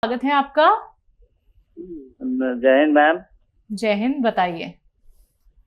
स्वागत है आपका। जय हिंद मैम। जय हिंद, बताइए।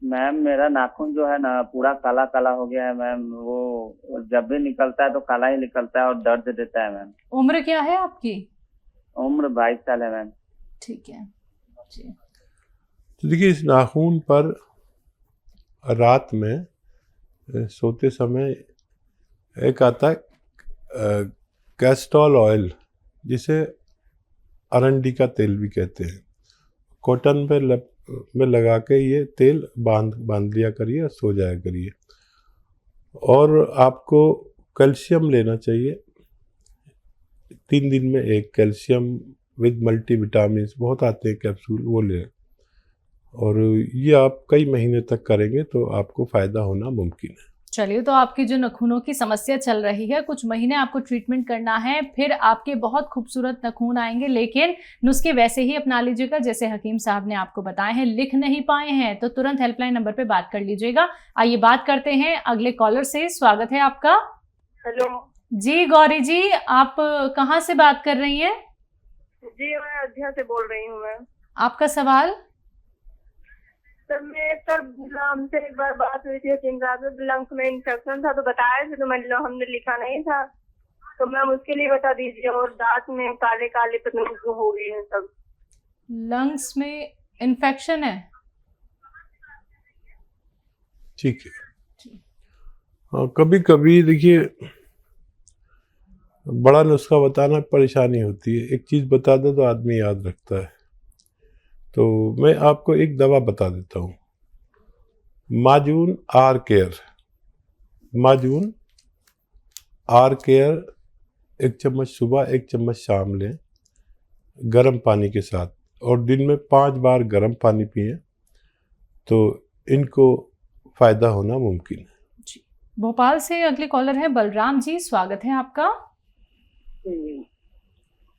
मैम मेरा नाखून जो है ना पूरा काला काला हो गया है मैम। वो जब भी निकलता है तो काला ही निकलता है और दर्द देता है मैम। उम्र क्या है आपकी? उम्र 22 साल है मैम। ठीक है जी। तो देखिए, इस नाखून पर रात में सोते समय एक आता है कैस्टोल ऑयल, जिसे अरंडी का तेल भी कहते हैं। कॉटन पे में लगा के ये तेल बांध लिया करिए और सो जाया करिए। और आपको कैल्शियम लेना चाहिए 3 दिन में एक। कैल्शियम विद मल्टीविटामिन बहुत आते हैं कैप्सूल, वो लें। और ये आप कई महीने तक करेंगे तो आपको फ़ायदा होना मुमकिन है। चलिए, तो आपकी जो नखूनों की समस्या चल रही है, कुछ महीने आपको ट्रीटमेंट करना है, फिर आपके बहुत खूबसूरत नखून आएंगे। लेकिन नुस्खे वैसे ही अपना लीजिएगा जैसे हकीम साहब ने आपको बताए हैं। लिख नहीं पाए हैं तो तुरंत हेल्पलाइन नंबर पे बात कर लीजिएगा। आइए बात करते हैं अगले कॉलर से। स्वागत है आपका। हेलो जी गौरी जी, आप कहाँ से बात कर रही हैं? जी, मैं अयोध्या से बोल रही हूँ। मैं आपका सवाल। सर हमसे एक बार बात हुई थी, 3 रात में लंग्स में इंफेक्शन था तो बताया थे, तो हमने लिखा नहीं था, तो मैम उसके लिए बता दीजिए। और दांत में काले काले पतंग हो गए हैं सब। लंग्स में इन्फेक्शन है? ठीक है। हाँ, कभी कभी देखिए बड़ा नुस्खा बताना परेशानी होती है। एक चीज़ बता दो तो आदमी याद रखता है। तो मैं आपको एक दवा बता देता हूँ, माजून आर केयर। माजून आर केयर 1 चम्मच सुबह 1 चम्मच शाम लें गर्म पानी के साथ, और दिन में 5 बार गर्म पानी पिएं तो इनको फ़ायदा होना मुमकिन है। जी। भोपाल से अगले कॉलर है बलराम जी, स्वागत है आपका।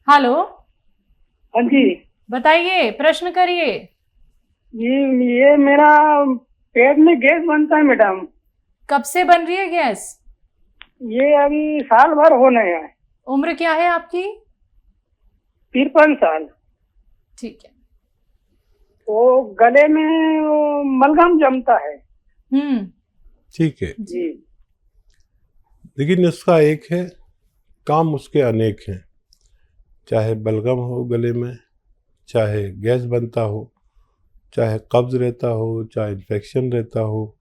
हेलो। हाँ जी, बताइए, प्रश्न करिए। ये मेरा पेट में गैस बनता है मैडम। कब से बन रही है गैस? ये अभी साल भर होने है। उम्र क्या है आपकी? 53 साल। ठीक है। वो गले में वो मलगम जमता है। ठीक है जी। देखिए, नुस्खा एक है, काम उसके अनेक हैं। चाहे बलगम हो गले में, चाहे गैस बनता हो, चाहे कब्ज़ रहता हो, चाहे इन्फेक्शन रहता हो,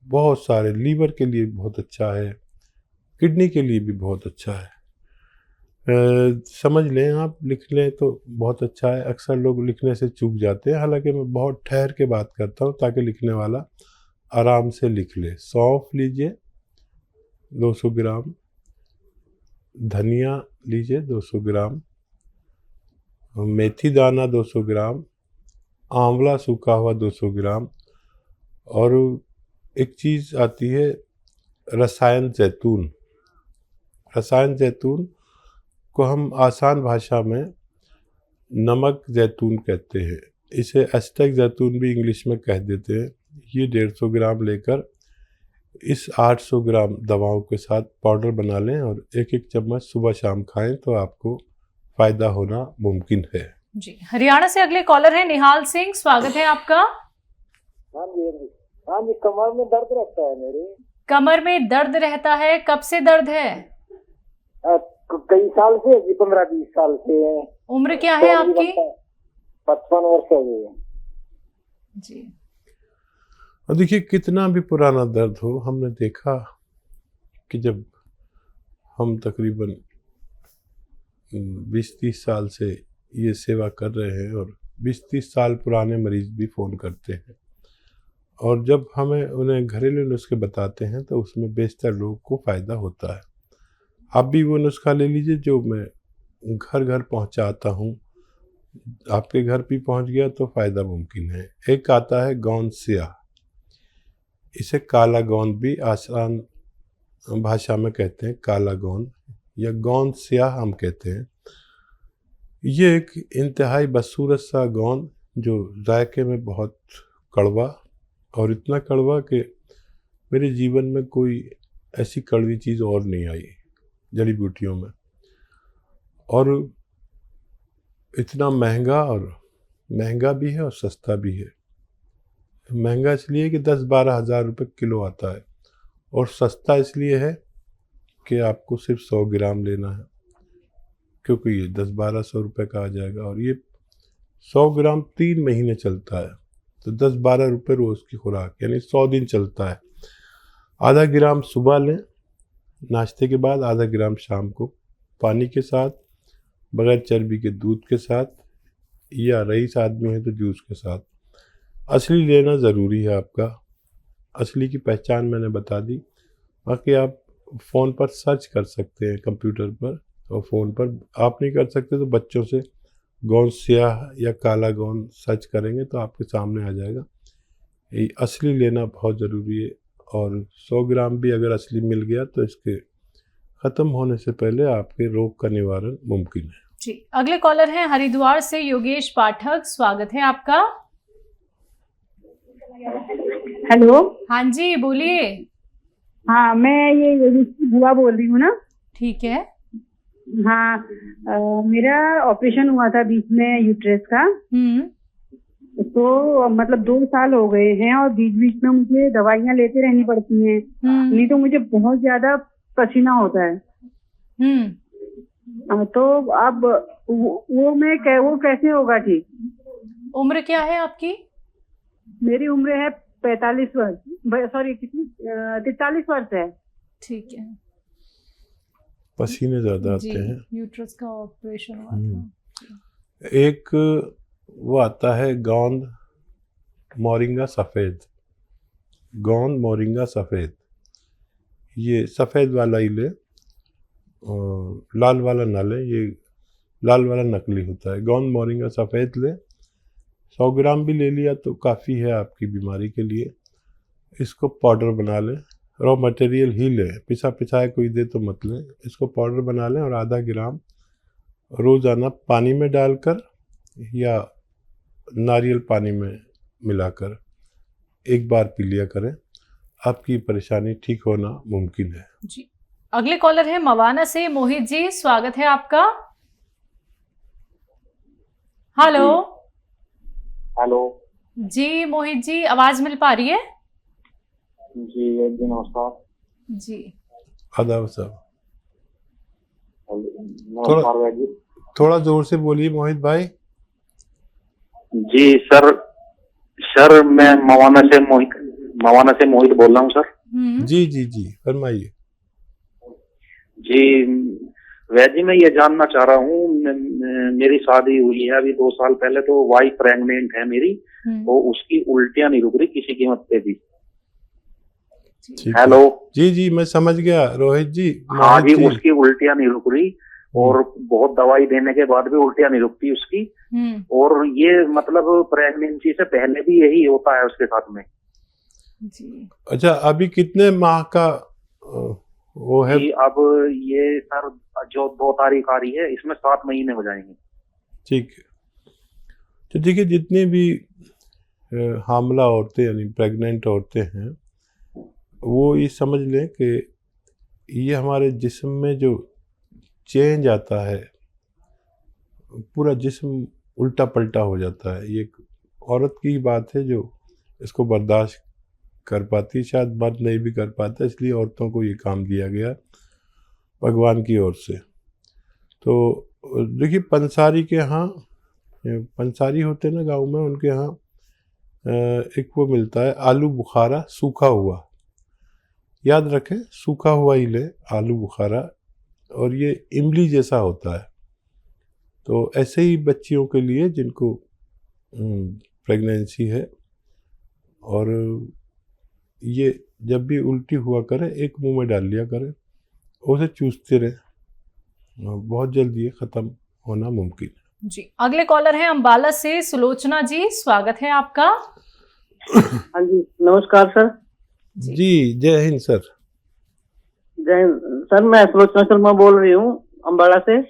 बहुत सारे। लीवर के लिए बहुत अच्छा है, किडनी के लिए भी बहुत अच्छा है। समझ लें, आप लिख लें तो बहुत अच्छा है। अक्सर लोग लिखने से चूक जाते हैं, हालांकि मैं बहुत ठहर के बात करता हूँ ताकि लिखने वाला आराम से लिख ले। सौंफ लीजिए 200 ग्राम, धनिया लीजिए 200 ग्राम, मेथी दाना 200 ग्राम, आंवला सूखा हुआ 200 ग्राम, और एक चीज़ आती है रसायन जैतून। रसायन जैतून को हम आसान भाषा में नमक जैतून कहते हैं। इसे एस्टेक जैतून भी इंग्लिश में कह देते हैं। ये 150 ग्राम लेकर इस 800 ग्राम दवाओं के साथ पाउडर बना लें और 1-1 चम्मच सुबह शाम खाएं तो आपको फ़ायदा होना मुमकिन है। जी। हरियाणा से अगले कॉलर है निहाल सिंह, स्वागत है आपका। हाँ जी हाँ जी, कमर में दर्द रहता है मेरे। कमर में दर्द रहता है, कब से दर्द है? कई साल से, 15-20 साल से है। उम्र क्या है आपकी? 55 वर्ष हो गए जी। और देखिए, कितना भी पुराना दर्द हो, हमने देखा कि जब हम तकरीबन 20-30 साल से ये सेवा कर रहे हैं और 20-30 साल पुराने मरीज भी फ़ोन करते हैं, और जब हमें उन्हें घरेलू नुस्खे बताते हैं तो उसमें बेशतर लोगों को फ़ायदा होता है। आप भी वो नुस्खा ले लीजिए जो मैं घर घर पहुंचाता हूं। आपके घर भी पहुंच गया तो फ़ायदा मुमकिन है। एक आता है गौंद स्याह, इसे काला गोंद भी आसान भाषा में कहते हैं, काला गोंद या गोंद स्याह हम कहते हैं। ये एक इंतहाई बदसूरत सा गोंद जो जायके में बहुत कड़वा, और इतना कड़वा कि मेरे जीवन में कोई ऐसी कड़वी चीज़ और नहीं आई जड़ी बूटियों में। और इतना महंगा भी है और सस्ता भी है। महंगा इसलिए कि 10-12 हज़ार रुपये किलो आता है, और सस्ता इसलिए है कि आपको सिर्फ 100 ग्राम लेना है, क्योंकि ये 10-1200 रुपये का आ जाएगा, और ये 100 ग्राम 3 महीने चलता है, तो 10-12 रुपये रोज़ की खुराक, यानी 100 दिन चलता है। आधा ग्राम सुबह लें नाश्ते के बाद, आधा ग्राम शाम को पानी के साथ, बगैर चर्बी के दूध के साथ, या रईस आदमी है तो जूस के साथ। असली लेना ज़रूरी है आपका। असली की पहचान मैंने बता दी, बाकी आप फ़ोन पर सर्च कर सकते हैं, कंप्यूटर पर और फ़ोन पर। आप नहीं कर सकते तो बच्चों से गौंद स्याह या काला गौंद सर्च करेंगे तो आपके सामने आ जाएगा। ये असली लेना बहुत ज़रूरी है, और 100 ग्राम भी अगर असली मिल गया तो इसके ख़त्म होने से पहले आपके रोग का निवारण मुमकिन है। जी, अगले कॉलर हैं हरिद्वार से योगेश पाठक, स्वागत है आपका। हेलो। हाँ जी, बोलिए। हाँ, मैं ये बुआ बोल रही हूँ ना। ठीक है। हाँ, मेरा ऑपरेशन हुआ था बीच में यूट्रस का। तो मतलब 2 साल हो गए हैं, और बीच बीच में मुझे दवाइयाँ लेते रहनी पड़ती हैं, नहीं तो मुझे बहुत ज्यादा पसीना होता है। तो अब वो कैसे होगा ठीक? उम्र क्या है आपकी? मेरी उम्र है 45 वर्ष, सॉरी कितनी, 43 वर्ष है। ठीक है। पसीने ज़्यादा आते हैं। यूट्रस का ऑपरेशन हुआ था। एक वो आता है गोंद मोरिंगा सफ़ेद, गोंद मोरिंगा सफ़ेद, ये सफ़ेद वाला ही ले, लाल वाला ना ले, ये लाल वाला नकली होता है। गोंद मोरिंगा सफ़ेद ले, 100 ग्राम भी ले लिया तो काफ़ी है आपकी बीमारी के लिए। इसको पाउडर बना लें, रॉ मटेरियल ही लें, पिसा पिसाया कोई दे तो मत लें। इसको पाउडर बना लें और आधा ग्राम रोज़ाना पानी में डालकर या नारियल पानी में मिलाकर एक बार पी लिया करें, आपकी परेशानी ठीक होना मुमकिन है। जी, अगले कॉलर है मवाना से मोहित जी, स्वागत है आपका। हेलो। हेलो जी मोहित जी, आवाज मिल पा रही है? जी नमस्कार। जी आदाब साहब, नमस्कार भाई जी। थोड़ा जोर से बोलिए मोहित भाई। जी सर मैं मवाना से मोहित बोल रहा हूँ सर। जी फरमाइए। जी वैद जी, मैं ये जानना चाह रहा हूँ, मेरी शादी हुई है अभी 2 साल पहले, तो वाइफ प्रेग्नेंट है मेरी, तो उसकी उल्टियां नहीं रुक रही किसी कीमत पे भी। हेलो। जी मैं समझ गया रोहित जी। हाँ जी, उसकी उल्टियां नहीं रुक रही, और बहुत दवाई देने के बाद भी उल्टियां नहीं रुकती उसकी। और ये मतलब प्रेगनेंसी से पहले भी यही होता है उसके साथ में। जी। अच्छा, अभी कितने माह का वो है? अब ये सर जो 2 तारीख आ रही है, इसमें 7 महीने हो जाएंगे। ठीक है, तो देखिए जितनी भी हामला औरतें यानी प्रेग्नेंट औरतें हैं, वो ये समझ लें कि ये हमारे जिस्म में जो चेंज आता है, पूरा जिस्म उल्टा पलटा हो जाता है। ये एक औरत की बात है जो इसको बर्दाश्त कर पाती, शायद मर्द नहीं भी कर पाता, इसलिए औरतों को ये काम दिया गया भगवान की ओर से। तो देखिए पंसारी के यहाँ, पंसारी होते ना गांव में, उनके यहाँ एक वो मिलता है आलू बुखारा सूखा हुआ, याद रखें सूखा हुआ ही ले आलू बुखारा, और ये इमली जैसा होता है। तो ऐसे ही बच्चियों के लिए जिनको प्रेगनेंसी है, और ये जब भी उल्टी हुआ करे एक मुंह में डाल लिया करें, उसे चूसते रहे, बहुत जल्दी ये ख़त्म होना मुमकिन है। जी, अगले कॉलर हैं अंबाला से सुलोचना जी, स्वागत है आपका। हाँ जी, नमस्कार सर। जी जय हिंद सर। जय सर, मैं सुलोचना शर्मा बोल रही हूँ अंबाला से।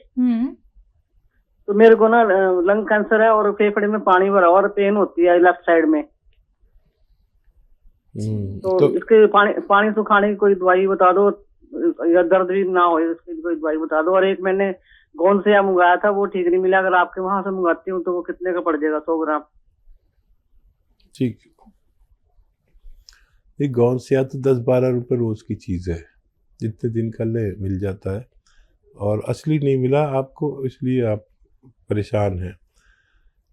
तो मेरे को ना लंग कैंसर है, और फेफड़े में पानी भरा और पेन होती है लेफ्ट साइड में। तो इसके पानी सुखाने की कोई दवाई बता दो, या दर्द भी ना हो इसकी कोई दवाई बता दो। और एक मैंने गोंद से मंगाया था, वो ठीक नहीं मिला। अगर आपके वहां से मंगाती हूँ तो वो कितने का पड़ जाएगा 100 ग्राम? ठीक, ये गोंद से तो 10-12 रुपये रोज की चीज़ है, जितने दिन का ले मिल जाता है। और असली नहीं मिला आपको, इसलिए आप परेशान हैं।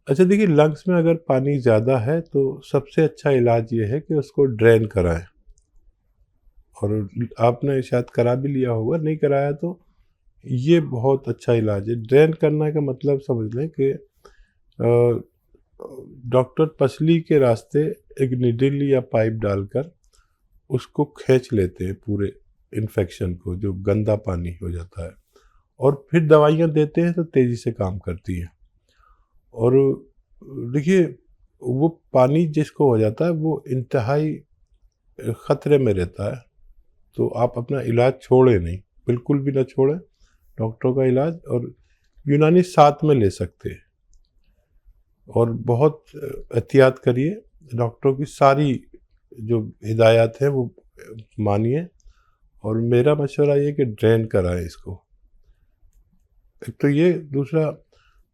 अच्छा देखिए, लंग्स में अगर पानी ज़्यादा है तो सबसे अच्छा इलाज ये है कि उसको ड्रेन कराएं। और आपने शायद करा भी लिया होगा, नहीं कराया तो ये बहुत अच्छा इलाज है। ड्रेन करने का मतलब समझ लें कि डॉक्टर पसली के रास्ते एक निडल या पाइप डालकर उसको खींच लेते हैं, पूरे इन्फेक्शन को, जो गंदा पानी हो जाता है, और फिर दवाइयाँ देते हैं तो तेज़ी से काम करती हैं। और देखिए, वो पानी जिसको हो जाता है वो इंतहाई ख़तरे में रहता है, तो आप अपना इलाज छोड़ें नहीं, बिल्कुल भी ना छोड़ें डॉक्टरों का इलाज। और यूनानी साथ में ले सकते हैं, और बहुत एहतियात करिए, डॉक्टरों की सारी जो हिदायत है वो मानिए। और मेरा मशवरा ये कि ड्रेन कराएं इसको, एक तो ये। दूसरा,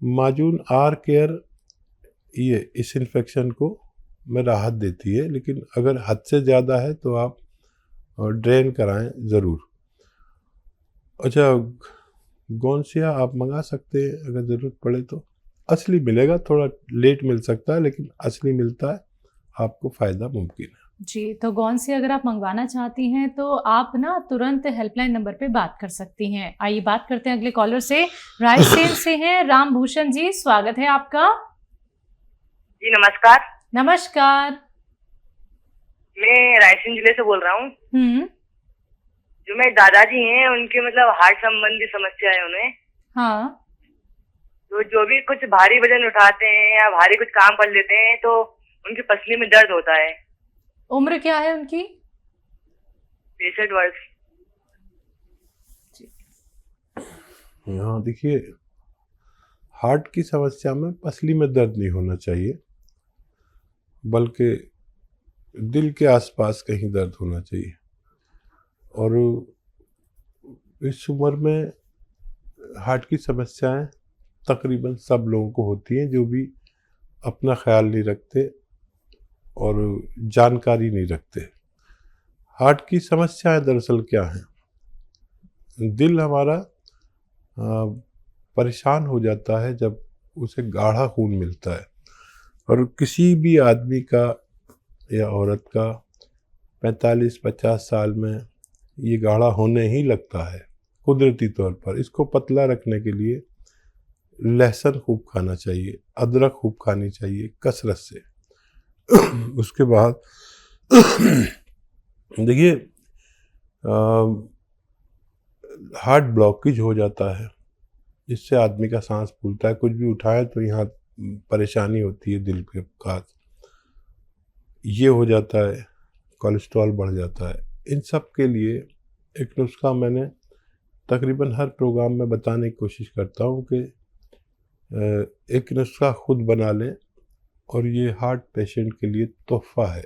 माजून आर केयर ये इस इन्फेक्शन को में राहत देती है, लेकिन अगर हद से ज़्यादा है तो आप ड्रेन कराएं ज़रूर। अच्छा, गोंसिया आप मंगा सकते हैं अगर ज़रूरत पड़े तो। असली मिलेगा, थोड़ा लेट मिल सकता है, लेकिन असली मिलता है, आपको फ़ायदा मुमकिन है। जी, तो गोंसिया अगर आप मंगवाना चाहती हैं तो आप ना तुरंत हेल्पलाइन नंबर पे बात कर सकती हैं। आइए बात करते हैं अगले कॉलर से। रायसेन से हैं राम भूषण जी, स्वागत है आपका। जी नमस्कार। नमस्कार। मैं रायसेन जिले से बोल रहा हूँ। जो मेरे दादाजी हैं उनके मतलब हार्ट संबंधी समस्या है उन्हें। हाँ। तो जो भी कुछ भारी वजन उठाते हैं या भारी कुछ काम कर लेते हैं तो उनकी पसली में दर्द होता है। उम्र क्या है उनकी? 63 वर्ष। यहाँ देखिए, हार्ट की समस्या में पसली में दर्द नहीं होना चाहिए, बल्कि दिल के आसपास कहीं दर्द होना चाहिए। और इस उम्र में हार्ट की समस्याएं तकरीबन सब लोगों को होती हैं, जो भी अपना ख्याल नहीं रखते और जानकारी नहीं रखते। हार्ट की समस्याएं दरअसल क्या हैं? दिल हमारा परेशान हो जाता है जब उसे गाढ़ा खून मिलता है। और किसी भी आदमी का या औरत का 45-50 साल में ये गाढ़ा होने ही लगता है कुदरती तौर पर। इसको पतला रखने के लिए लहसुन खूब खाना चाहिए, अदरक खूब खानी चाहिए कसरत से। उसके बाद देखिए, हार्ट ब्लॉकेज हो जाता है, जिससे आदमी का सांस फूलता है। कुछ भी उठाए तो यहाँ परेशानी होती है दिल के पास, ये हो जाता है, कोलेस्ट्रॉल बढ़ जाता है। इन सब के लिए एक नुस्खा मैंने तकरीबन हर प्रोग्राम में बताने की कोशिश करता हूँ कि एक नुस्खा खुद बना लें, और ये हार्ट पेशेंट के लिए तोहफा है,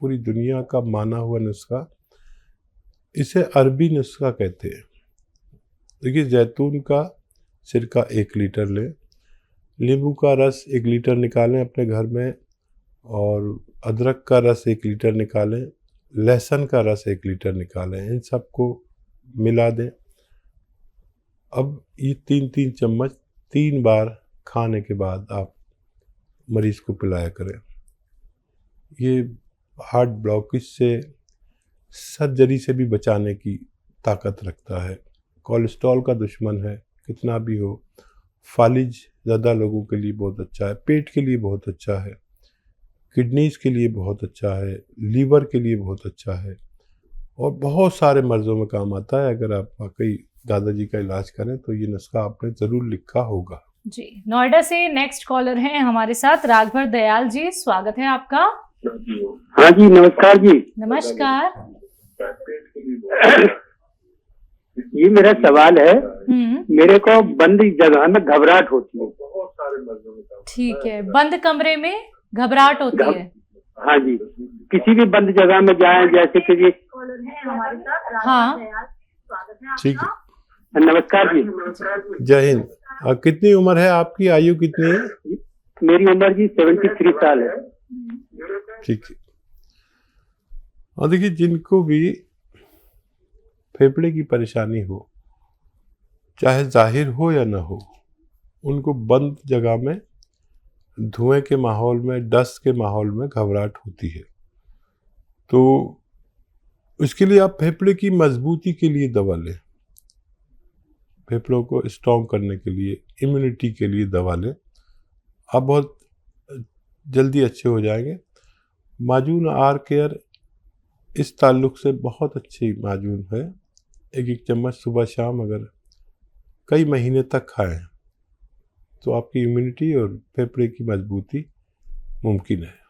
पूरी दुनिया का माना हुआ नुस्खा। इसे अरबी नुस्खा कहते हैं। देखिए, जैतून का सिरका 1 लीटर लें, नींबू का रस 1 लीटर निकालें अपने घर में, और अदरक का रस 1 लीटर निकालें, लहसुन का रस 1 लीटर निकालें। इन सबको मिला दें। अब ये 3-3 चम्मच 3 बार खाने के बाद आप मरीज को पिलाया करें। ये हार्ट ब्लॉकेज से, सर्जरी से भी बचाने की ताकत रखता है। कोलेस्ट्रॉल का दुश्मन है, कितना भी हो। फालिज ज़्यादा लोगों के लिए बहुत अच्छा है, पेट के लिए बहुत अच्छा है, किडनीज के लिए बहुत अच्छा है, लीवर के लिए बहुत अच्छा है, और बहुत सारे मर्ज़ों में काम आता है। अगर आप वाकई दादाजी का इलाज करें तो ये नुस्खा आपने ज़रूर लिखा होगा। जी, नोएडा से नेक्स्ट कॉलर हैं हमारे साथ राघवर दयाल जी, स्वागत है आपका। हाँ जी नमस्कार जी। नमस्कार। ये मेरा सवाल है, मेरे को बंद जगह में घबराहट होती है। ठीक है, बंद कमरे में घबराहट होती है? हाँ जी, किसी भी बंद जगह में जाएं, जैसे कि हाँ ठीक है, नमस्कार जी। जय हिंद। कितनी उम्र है आपकी? आयु कितनी है? मेरी उम्र जी 73 साल है। ठीक है। और देखिए, जिनको भी फेफड़े की परेशानी हो, चाहे जाहिर हो या ना हो, उनको बंद जगह में, धुएं के माहौल में, डस्ट के माहौल में घबराहट होती है। तो उसके लिए आप फेफड़े की मजबूती के लिए दवा लें, फेफड़ों को स्ट्रॉन्ग करने के लिए, इम्यूनिटी के लिए दवा लें। आप बहुत जल्दी अच्छे हो जाएंगे। माजून आर केयर इस ताल्लुक से बहुत अच्छी माजून है। एक चम्मच सुबह शाम अगर कई महीने तक खाएं तो आपकी इम्यूनिटी और फेफड़े की मजबूती मुमकिन है।